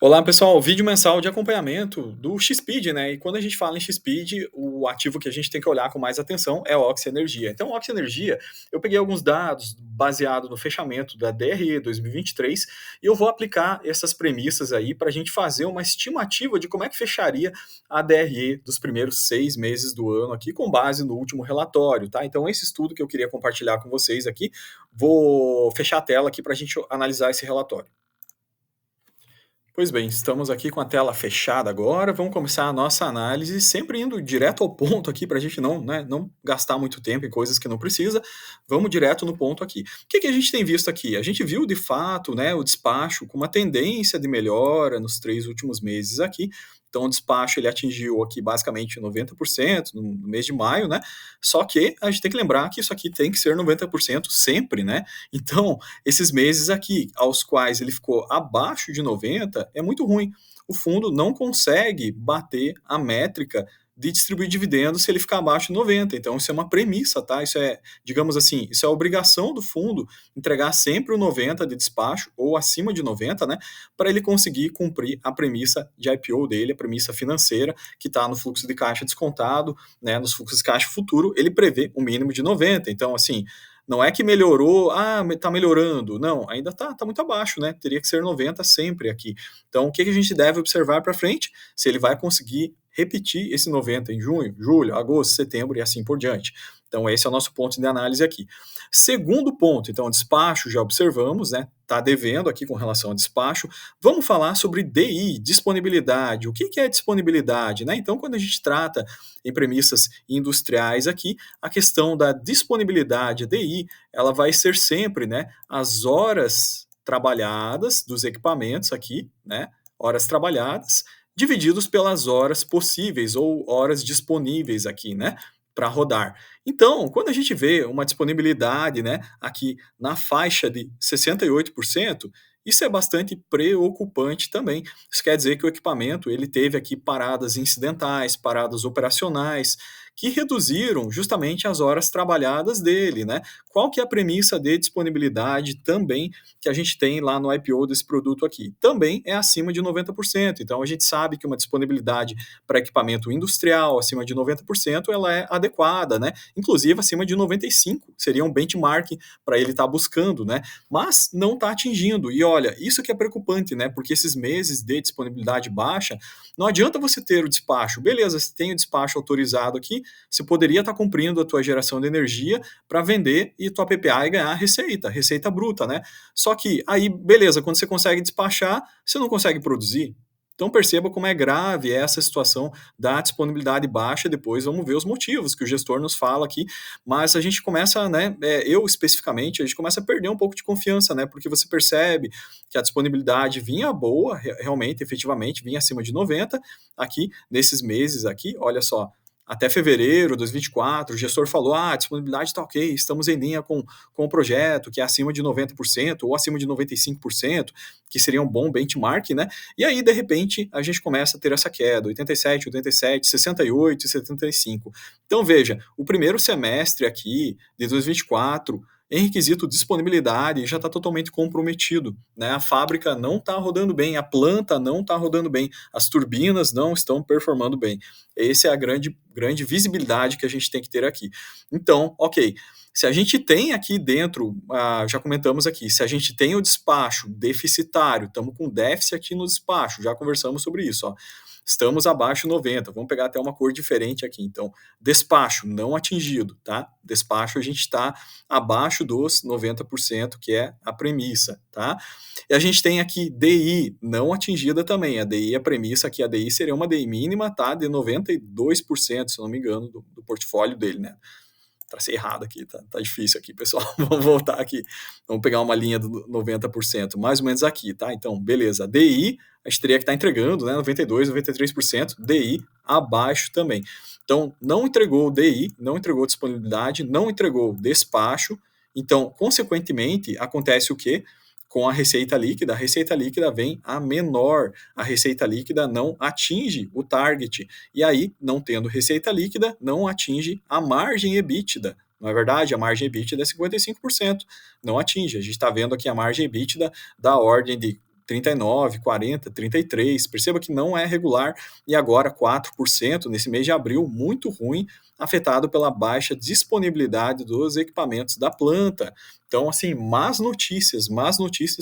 Olá pessoal, vídeo mensal de acompanhamento do XPID, né? E quando a gente fala em XPID, o ativo que a gente tem que olhar com mais atenção é o Oxy Energia. Então, o Oxy Energia, eu peguei alguns dados baseado no fechamento da DRE 2023 e eu vou aplicar essas premissas aí para a gente fazer uma estimativa de como é que fecharia a DRE dos primeiros 6 meses do ano aqui, com base no último relatório, tá? Então, esse estudo que eu queria compartilhar com vocês aqui, vou fechar a tela aqui para a gente analisar esse relatório. Pois bem, estamos aqui com a tela fechada agora. Vamos começar a nossa análise, sempre indo direto ao ponto aqui, para a gente não gastar muito tempo em coisas que não precisa. Vamos direto no ponto aqui. O que a gente tem visto aqui? A gente viu, de fato, né, o despacho com uma tendência de melhora nos 3 últimos meses aqui. Então, o despacho ele atingiu aqui basicamente 90% no mês de maio, né? Só que a gente tem que lembrar que isso aqui tem que ser 90% sempre, né? Então, esses meses aqui, aos quais ele ficou abaixo de 90, é muito ruim. O fundo não consegue bater a métrica de distribuir dividendos se ele ficar abaixo de 90. Então, isso é uma premissa, tá? Isso é, digamos assim, isso é a obrigação do fundo entregar sempre o 90 de despacho ou acima de 90, né? Para ele conseguir cumprir a premissa de IPO dele, a premissa financeira, que está no fluxo de caixa descontado, né? Nos fluxos de caixa futuro, ele prevê um mínimo de 90. Então, assim, não é que melhorou, tá melhorando. Não, ainda tá muito abaixo, né? Teria que ser 90 sempre aqui. Então, o que a gente deve observar para frente? Se ele vai conseguir repetir esse 90 em junho, julho, agosto, setembro e assim por diante. Então, esse é o nosso ponto de análise aqui. Segundo ponto, então, despacho já observamos, né? Tá devendo aqui com relação ao despacho. Vamos falar sobre DI, disponibilidade. O que é disponibilidade, né? Então, quando a gente trata em premissas industriais aqui, a questão da disponibilidade DI, ela vai ser sempre, né, as horas trabalhadas dos equipamentos aqui, né, horas trabalhadas, divididos pelas horas possíveis ou horas disponíveis aqui, né, para rodar. Então, quando a gente vê uma disponibilidade, né, aqui na faixa de 68%, isso é bastante preocupante também. Isso quer dizer que o equipamento ele teve aqui paradas incidentais, paradas operacionais, que reduziram justamente as horas trabalhadas dele, né? Qual que é a premissa de disponibilidade também que a gente tem lá no IPO desse produto aqui? Também é acima de 90%. Então a gente sabe que uma disponibilidade para equipamento industrial acima de 90% ela é adequada, né? Inclusive acima de 95 seria um benchmark para ele estar buscando, né? Mas não está atingindo. E olha, isso que é preocupante, né? Porque esses meses de disponibilidade baixa, não adianta você ter o despacho. Beleza, você tem o despacho autorizado aqui, você poderia estar cumprindo a tua geração de energia para vender e tua PPA e ganhar receita bruta, né? Só que aí, beleza, quando você consegue despachar, você não consegue produzir. Então perceba como é grave essa situação da disponibilidade baixa. Depois vamos ver os motivos que o gestor nos fala aqui, mas a gente começa, né, eu especificamente, a gente começa a perder um pouco de confiança, né, porque você percebe que a disponibilidade vinha boa, realmente, efetivamente, vinha acima de 90 aqui, nesses meses aqui, olha só, até fevereiro de 2024, o gestor falou, a disponibilidade está ok, estamos em linha com o projeto, que é acima de 90% ou acima de 95%, que seria um bom benchmark, né? E aí, de repente, a gente começa a ter essa queda, 87, 87, 68 e 75. Então, veja, o primeiro semestre aqui de 2024, em requisito disponibilidade, já está totalmente comprometido, né? A fábrica não está rodando bem, a planta não está rodando bem, as turbinas não estão performando bem. Essa é a grande visibilidade que a gente tem que ter aqui. Então, ok, se a gente tem aqui dentro, já comentamos aqui, se a gente tem o despacho deficitário, estamos com déficit aqui no despacho, já conversamos sobre isso, ó. Estamos abaixo de 90, vamos pegar até uma cor diferente aqui. Então, despacho não atingido, tá? Despacho a gente está abaixo dos 90%, que é a premissa, tá? E a gente tem aqui DI não atingida também. A DI, a premissa aqui, a DI seria uma DI mínima, tá? De 92%, se não me engano, do portfólio dele, né? Tracei errado aqui, tá difícil aqui, pessoal. Vamos voltar aqui. Vamos pegar uma linha do 90%, mais ou menos aqui, tá? Então, beleza. DI, a gente teria que estar entregando, né? 92, 93%. DI abaixo também. Então, não entregou DI, não entregou disponibilidade, não entregou despacho. Então, consequentemente, acontece o quê? Com a receita líquida vem a menor, a receita líquida não atinge o target, e aí, não tendo receita líquida, não atinge a margem EBITDA, não é verdade? A margem EBITDA é 55%, não atinge, a gente está vendo aqui a margem EBITDA da ordem de 39, 40, 33. Perceba que não é regular e agora 4% nesse mês de abril, muito ruim, afetado pela baixa disponibilidade dos equipamentos da planta. Então, assim, más notícias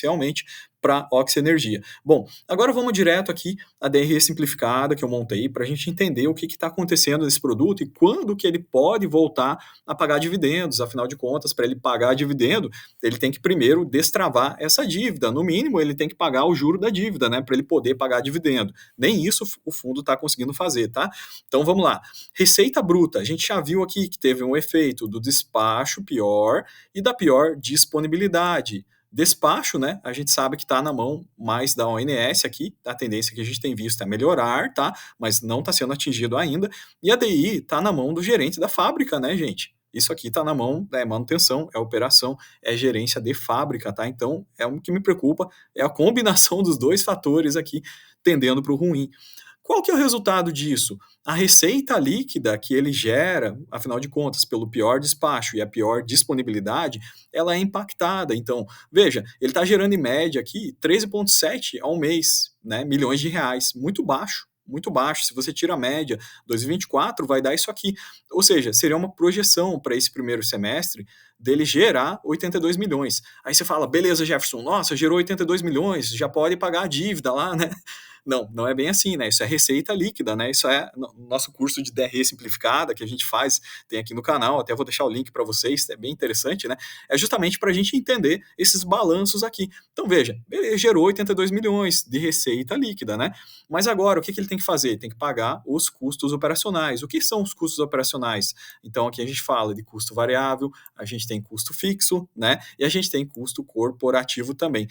realmente para a Oxy Energia. Bom, agora vamos direto aqui à DRE simplificada que eu montei para a gente entender o que está acontecendo nesse produto e quando que ele pode voltar a pagar dividendos. Afinal de contas, para ele pagar dividendo, ele tem que primeiro destravar essa dívida. No mínimo, ele tem que pagar o juro da dívida, né, para ele poder pagar dividendo. Nem isso o fundo está conseguindo fazer, tá? Então vamos lá. Receita bruta, a gente já viu aqui que teve um efeito do despacho pior e da pior disponibilidade. Despacho, né? A gente sabe que está na mão mais da ONS aqui, a tendência que a gente tem visto é melhorar, tá? Mas não está sendo atingido ainda. E a DI está na mão do gerente da fábrica, né, gente? Isso aqui está na mão, é manutenção, é operação, é gerência de fábrica, tá? Então, é o que me preocupa, é a combinação dos dois fatores aqui tendendo para o ruim. Qual que é o resultado disso? A receita líquida que ele gera, afinal de contas, pelo pior despacho e a pior disponibilidade, ela é impactada. Então, veja, ele está gerando em média aqui 13,7 ao mês, né, milhões de reais, muito baixo. Muito baixo. Se você tira a média, 2024 vai dar isso aqui. Ou seja, seria uma projeção para esse primeiro semestre dele gerar 82 milhões. Aí você fala, beleza, Jefferson, nossa, gerou 82 milhões, já pode pagar a dívida lá, né? Não, não é bem assim, né? Isso é receita líquida, né? Isso é no nosso curso de DRE simplificada que a gente faz, tem aqui no canal, até vou deixar o link para vocês, é bem interessante, né? É justamente para a gente entender esses balanços aqui. Então veja, ele gerou 82 milhões de receita líquida, né? Mas agora, o que ele tem que fazer? Tem que pagar os custos operacionais. O que são os custos operacionais? Então aqui a gente fala de custo variável, a gente tem custo fixo, né? E a gente tem custo corporativo também.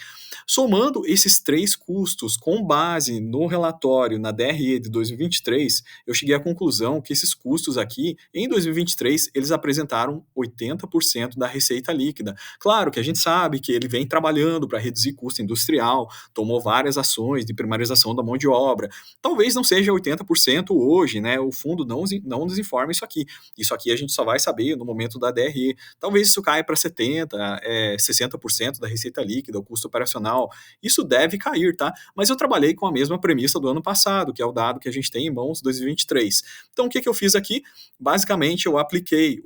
Somando esses três custos com base no relatório, na DRE de 2023, eu cheguei à conclusão que esses custos aqui, em 2023, eles apresentaram 80% da receita líquida. Claro que a gente sabe que ele vem trabalhando para reduzir custo industrial, tomou várias ações de primarização da mão de obra. Talvez não seja 80% hoje, né? O fundo não nos informa isso aqui. Isso aqui a gente só vai saber no momento da DRE. Talvez isso caia para 70%, 60% da receita líquida, o custo operacional. Isso deve cair, tá? Mas eu trabalhei com a mesma premissa do ano passado, que é o dado que a gente tem em mãos 2023. Então, o que eu fiz aqui? Basicamente, eu apliquei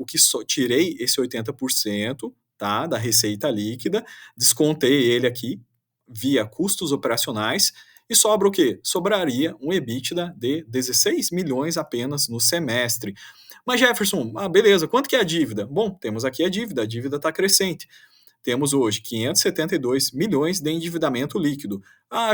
tirei esse 80%, tá, da receita líquida, descontei ele aqui via custos operacionais e sobra o quê? Sobraria um EBITDA de 16 milhões apenas no semestre. Mas Jefferson, beleza, quanto que é a dívida? Bom, temos aqui a dívida está crescente. Temos hoje 572 milhões de endividamento líquido.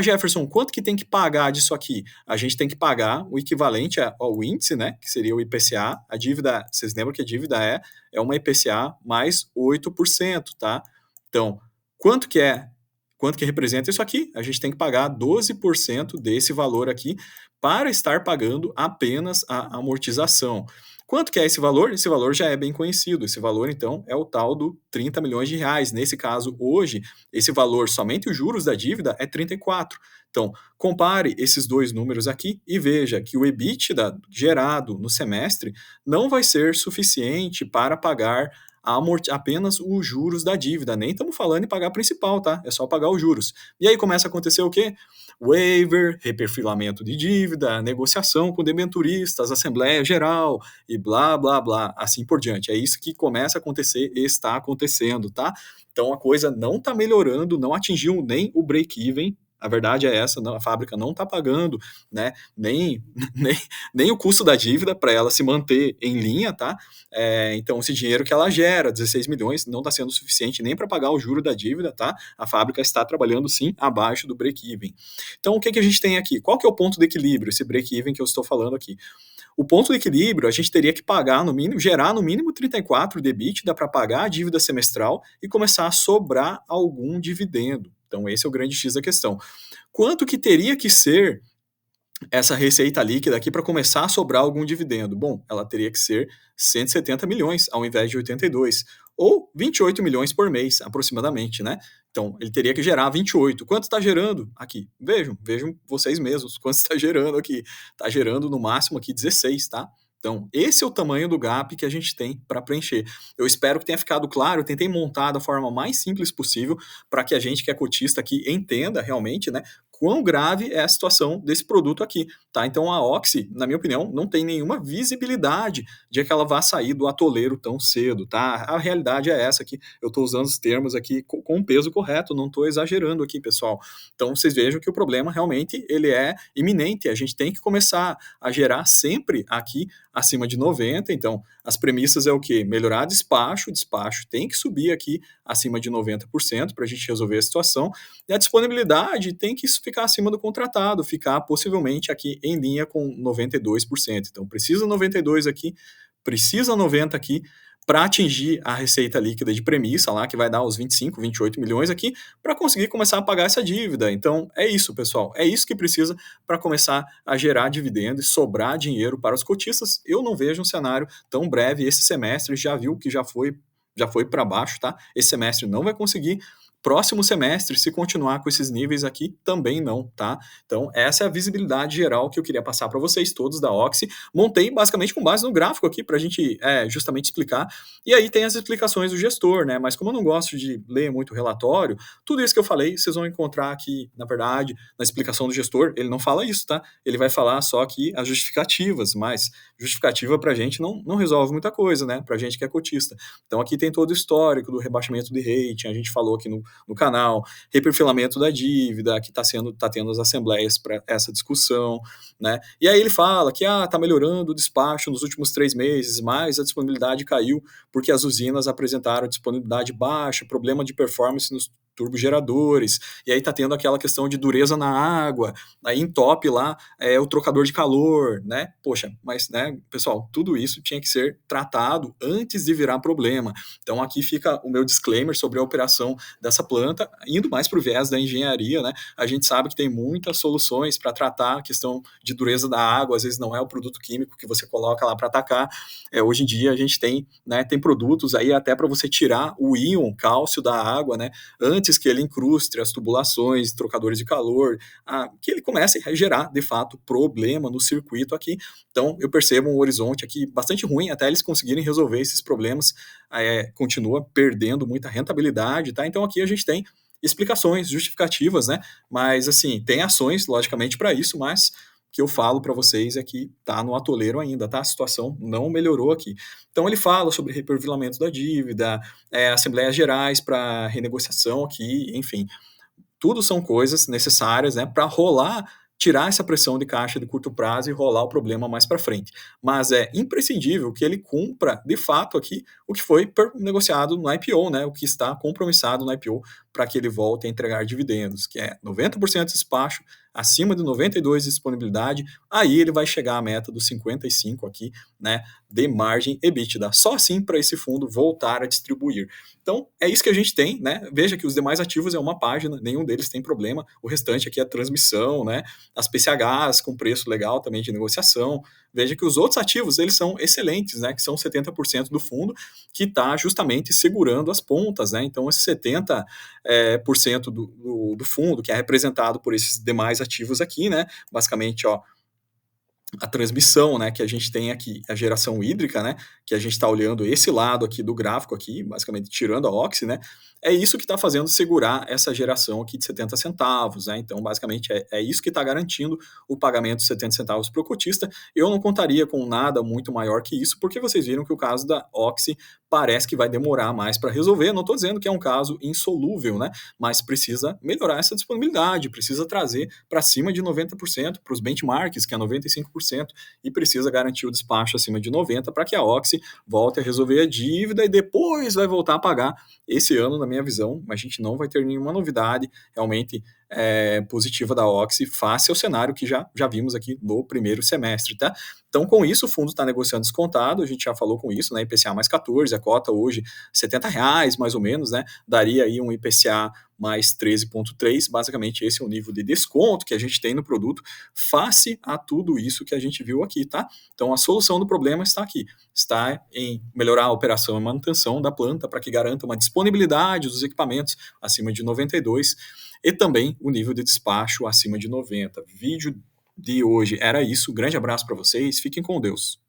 Jefferson, quanto que tem que pagar disso aqui? A gente tem que pagar o equivalente ao índice, né, que seria o IPCA. A dívida, vocês lembram que a dívida é uma IPCA mais 8%, tá? Então, quanto que é? Quanto que representa isso aqui? A gente tem que pagar 12% desse valor aqui para estar pagando apenas a amortização. Quanto que é esse valor? Esse valor já é bem conhecido. Esse valor, então, é o tal do 30 milhões de reais. Nesse caso, hoje, esse valor, somente os juros da dívida, é 34. Então, compare esses dois números aqui e veja que o EBITDA gerado no semestre não vai ser suficiente para pagar apenas os juros da dívida. Nem estamos falando em pagar principal, tá? É só pagar os juros. E aí começa a acontecer o quê? Waiver, reperfilamento de dívida, negociação com debenturistas, assembleia geral e blá, blá, blá, assim por diante. É isso que começa a acontecer e está acontecendo, tá? Então a coisa não está melhorando, não atingiu nem o break-even. A verdade é essa, a fábrica não está pagando, né, nem o custo da dívida para ela se manter em linha, tá? Então, esse dinheiro que ela gera, 16 milhões, não está sendo suficiente nem para pagar o juro da dívida, tá? A fábrica está trabalhando, sim, abaixo do break-even. Então, o que a gente tem aqui? Qual que é o ponto de equilíbrio, esse break-even que eu estou falando aqui? O ponto de equilíbrio, a gente teria que pagar no mínimo, gerar no mínimo 34 de EBITDA para pagar a dívida semestral e começar a sobrar algum dividendo. Então, esse é o grande X da questão. Quanto que teria que ser essa receita líquida aqui para começar a sobrar algum dividendo? Bom, ela teria que ser 170 milhões ao invés de 82, ou 28 milhões por mês, aproximadamente, né? Então, ele teria que gerar 28. Quanto está gerando aqui? Vejam vocês mesmos quanto está gerando aqui. Está gerando no máximo aqui 16, tá? Então, esse é o tamanho do gap que a gente tem para preencher. Eu espero que tenha ficado claro, eu tentei montar da forma mais simples possível para que a gente que é cotista aqui entenda realmente, né, quão grave é a situação desse produto aqui, tá? Então a Oxy, na minha opinião, não tem nenhuma visibilidade de que ela vá sair do atoleiro tão cedo, tá? A realidade é essa aqui, eu estou usando os termos aqui com o peso correto, não estou exagerando aqui, pessoal. Então vocês vejam que o problema realmente ele é iminente, a gente tem que começar a gerar sempre aqui acima de 90, então as premissas é o quê? Melhorar despacho, o despacho tem que subir aqui acima de 90% para a gente resolver a situação, e a disponibilidade tem que ficar acima do contratado, ficar possivelmente aqui em linha com 92%. Então precisa 92 aqui, precisa 90 aqui, para atingir a receita líquida de premissa lá, que vai dar os 25, 28 milhões aqui, para conseguir começar a pagar essa dívida. Então, é isso, pessoal. É isso que precisa para começar a gerar dividendo e sobrar dinheiro para os cotistas. Eu não vejo um cenário tão breve. Esse semestre já viu que já foi para baixo, tá? Esse semestre não vai conseguir. Próximo semestre, se continuar com esses níveis aqui, também não, tá? Então, essa é a visibilidade geral que eu queria passar para vocês todos da Oxy. Montei basicamente com base no gráfico aqui para a gente justamente explicar. E aí tem as explicações do gestor, né? Mas como eu não gosto de ler muito relatório, tudo isso que eu falei, vocês vão encontrar aqui, na verdade, na explicação do gestor. Ele não fala isso, tá? Ele vai falar só aqui as justificativas, mas justificativa para a gente não resolve muita coisa, né? Para a gente que é cotista. Então aqui tem todo o histórico do rebaixamento de rating, a gente falou aqui no canal, reperfilamento da dívida, que tá tendo as assembleias para essa discussão, né? E aí ele fala que tá melhorando o despacho nos últimos 3 meses, mas a disponibilidade caiu porque as usinas apresentaram disponibilidade baixa, problema de performance nos turbogeradores, e aí tá tendo aquela questão de dureza na água, aí entope lá o trocador de calor, né? Poxa, mas, né, pessoal, tudo isso tinha que ser tratado antes de virar problema. Então aqui fica o meu disclaimer sobre a operação dessa planta, indo mais para o viés da engenharia, né? A gente sabe que tem muitas soluções para tratar a questão de dureza da água, às vezes não é o produto químico que você coloca lá para atacar. Hoje em dia a gente tem, né, tem produtos aí até para você tirar o íon cálcio da água, né? Antes que ele incruste as tubulações, trocadores de calor, que ele comece a gerar, de fato, problema no circuito aqui. Então, eu percebo um horizonte aqui bastante ruim, até eles conseguirem resolver esses problemas, continua perdendo muita rentabilidade, tá? Então, aqui a gente tem explicações justificativas, né? Mas, assim, tem ações, logicamente, para isso, mas o que eu falo para vocês é que tá no atoleiro ainda, tá? A situação não melhorou aqui. Então, ele fala sobre reperfilamento da dívida, assembleias gerais para renegociação aqui, enfim, tudo são coisas necessárias, né, para rolar, tirar essa pressão de caixa de curto prazo e rolar o problema mais para frente. Mas é imprescindível que ele cumpra, de fato, aqui o que foi negociado no IPO, né, o que está compromissado no IPO para que ele volte a entregar dividendos, que é 90% de despacho, acima de 92% de disponibilidade, aí ele vai chegar à meta dos 55 aqui, né, de margem EBITDA. Só assim para esse fundo voltar a distribuir. Então, é isso que a gente tem, né? Veja que os demais ativos é uma página, nenhum deles tem problema. O restante aqui é a transmissão, né? As PCHs com preço legal também de negociação. Veja que os outros ativos, eles são excelentes, né? Que são 70% do fundo, que está justamente segurando as pontas, né? Então, esse 70% por cento do fundo, que é representado por esses demais ativos aqui, né? Basicamente, ó, a transmissão, né, que a gente tem aqui, a geração hídrica, né, que a gente está olhando esse lado aqui do gráfico aqui, basicamente tirando a Oxy, né, é isso que está fazendo segurar essa geração aqui de 70 centavos, né, então basicamente é isso que está garantindo o pagamento de 70 centavos para o cotista. Eu não contaria com nada muito maior que isso, porque vocês viram que o caso da Oxy parece que vai demorar mais para resolver. Não estou dizendo que é um caso insolúvel, né, mas precisa melhorar essa disponibilidade, precisa trazer para cima de 90% para os benchmarks, que é 95%, e precisa garantir o despacho acima de 90% para que a Oxy volte a resolver a dívida e depois vai voltar a pagar. Esse ano, na minha visão, a gente não vai ter nenhuma novidade realmente positiva da Oxy face ao cenário que já vimos aqui no primeiro semestre, tá? Então, com isso, o fundo está negociando descontado, a gente já falou com isso, né? IPCA mais 14, a cota hoje R$ 70, mais ou menos, né? Daria aí um IPCA mais 13,3, basicamente esse é o nível de desconto que a gente tem no produto face a tudo isso que a gente viu aqui, tá? Então, a solução do problema está aqui, está em melhorar a operação e manutenção da planta para que garanta uma disponibilidade dos equipamentos acima de 92 e também o nível de despacho acima de 90. Vídeo de hoje era isso. Grande abraço para vocês. Fiquem com Deus.